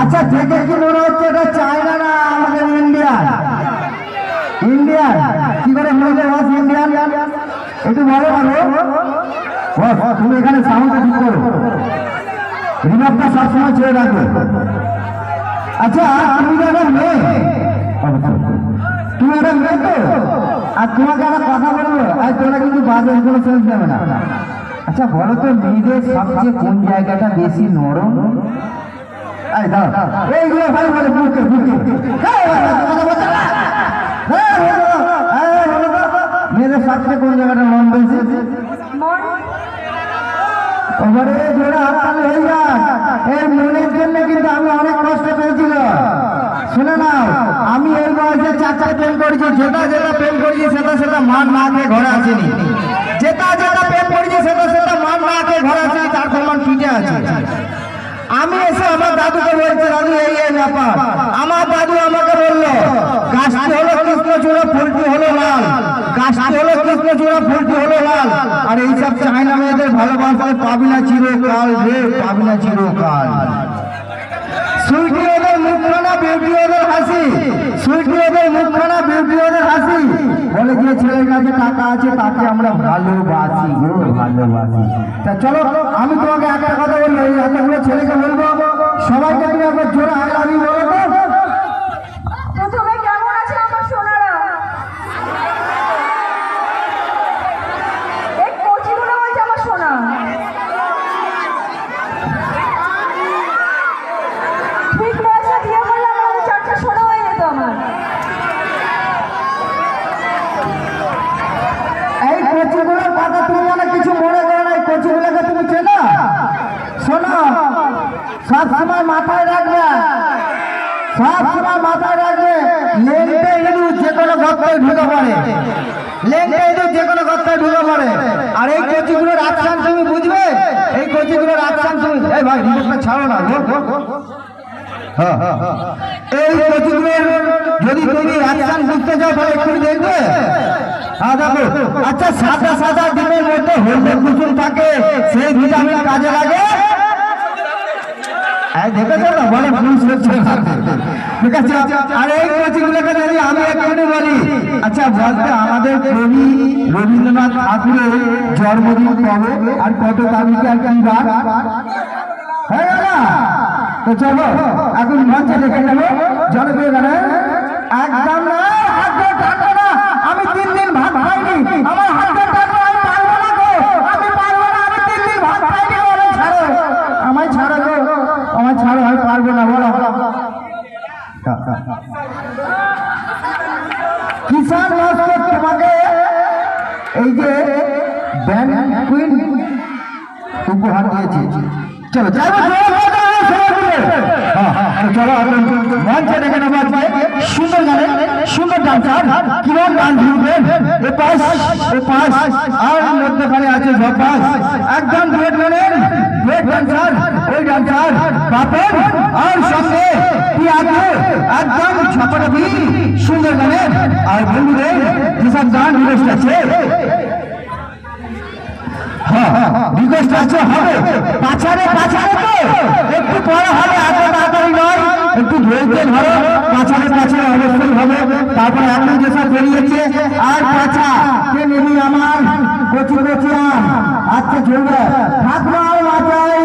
আচ্ছা দেখে কি মনে হচ্ছে এটা চায়না না আমাদের ইন্ডিয়ান? ইন্ডিয়ান কি করে মনে হয় ইন্ডিয়ান? একটু বলো বলো তুমি এখানে সাউন্ডটা ঠিক করো, রিমাপটা সবসময় ছেড়ে রাখবে। আচ্ছা তুমি তো একটা মেয়ে, তুমি একটা মেয়ে তো, আর তোমাকে একটা কথা বলবো, আর তোমরা কিন্তু বাজার কোনো সেন্স নেবে না। আচ্ছা বলো তো মেয়েদের সবচেয়ে কোন জায়গাটা বেশি নরম? এইগুলো ভাই বলে বুকে বুকে মেয়েদের সবচেয়ে কোন জায়গাটা নরম বেশি? ওপরে জোড়া হাততালি হয়ে যাক। এই মনের জন্য কিন্তু আমি অনেক কষ্ট পেয়েছিল। শুনে নাও, আমি এই বয়সে চারটা প্রেম করেছি, যেটা যেটা প্রেম করেছি সেটা সেটা মান না খেয়ে ঘরে আসেনি, যেটা যেটা প্রেম করেছি সেটা সেটা মান না খেয়ে ঘরে আসেনি, তার প্রমাণ পিঠে আছে। আমি এসে আমার দাদুকে বলছি, দাদু এই এই ব্যাপার। আমার দাদু আমাকে বললো গাছটি হলো কৃষ্ণচূড়া, ফুলটি হলো লাল, গাছটি হলো কৃষ্ণচূড়া, ফুলটি হলো লাল। আর এইসব চায়না মেয়েদের ভালোবাসায় পাবি না চিরকাল রে, পাবি না চিরকাল। সুইটি ওদের মুখখানা, বিউটি ওদের হাসি, সুইটি ওদের মুখখানা, বিউটি ওদের হাসি। বলে যে ছেলের কাছে টাকা আছে তাকে আমরা ভালোবাসি গো, ভালোবাসি। তা চলো আমি তোমাকে একটা কথা বলবো, এই এতগুলো ছেলেকে বলবো, সবাইকে তুমি একবার জোরে আই লাভ ইউ বলো তো। প্রথমে কেমন আছে আমার সোনারা? এই কচিগুলো বলছে আমার সোনা। ঠিক বয়সে বিয়ে করলে আমার চারটা সোনা হয়ে যেত আমার। এই কচিগুলোর কথা তুমি মানে কিছু মনে করো না, এই কচিগুলোকে তুমি চেনো? শোনো, সব সময় মাথায় রাখবে, সব সময় মাথায় রাখবে, লেংটে ইঁদুর যে কোনো গর্তে ঢুকে পড়ে, লেংটে ইঁদুর যে কোনো গর্তে ঢুকে পড়ে। আর এই কচিগুলোর অ্যাকশন তুমি বুঝবে, এই কচিগুলোর অ্যাকশন তুমি, এই ভাই রিমোটটা ছাড়ো না, এই কচিগুলোর যদি তুমি অ্যাকশন বুঝতে চাও তাহলে একটু দেখবে। আচ্ছা সাদা সাদা ডিমের মধ্যে হলুদ কুসুম থাকে, সেই ভিটামিন কাজে লাগে। দেখেছো না, বলে ঠিক আছে। আর এই কচিগুলোকে যদি আমি একটু বলি, আচ্ছা বলতে আমাদের কবি রবীন্দ্রনাথ ঠাকুরের জন্মদিন কবে আর কত তারিখে আর কি বার হয়ে গেল? তো চলো এখন মঞ্চে দেখে যাবো জনপ্রিয় গানে। একদম না, হাত ধরে টানবো না, আমি 3 দিন ভাত খাইনি, আমার হাত ধরে টানবো, আমি পারবো না গো, আমি পারবো না, আমি 3 দিন ভাত খাইনি গো, আমায় ছাড়ো, আমায় ছাড়ো গো, আমায় ছাড়ো, আমি পারবো না। বলো কিষান লস্কর তোমাকে এই যে ব্যান্ড কুইন উপহার দিয়েছে। চলো চলো মঞ্চে দেখে নেবো সুন্দর গানে, সুন্দর ডান্সার, কিরণ গান ঢুকবেন এপাশ ওপাশ, আর মধ্যখানে আছে ঝপাস, একদম গ্রেট গানের গ্রেট ডান্সার, ওই ডান্সার বাপন আর সঙ্গে কি আছে একদম ঝপাটাবি সুন্দর গানের। আর বন্ধুদের যেসব গান রিকোয়েস্ট আছে, রিকোয়েস্ট আছে হবে পাছারে পাছারে, তো একটু পরে হবে, এত তাড়াতাড়ি নয়, একটু ধৈর্য ধরো, পাছারে পাছারে অবশ্যই হবে। তারপরে এখন যেসব বেরিয়েছে আর পাছা কে নেবি আমার কচি কচি আম, আচ্ছা চলবে ঠাকুমার মাথায়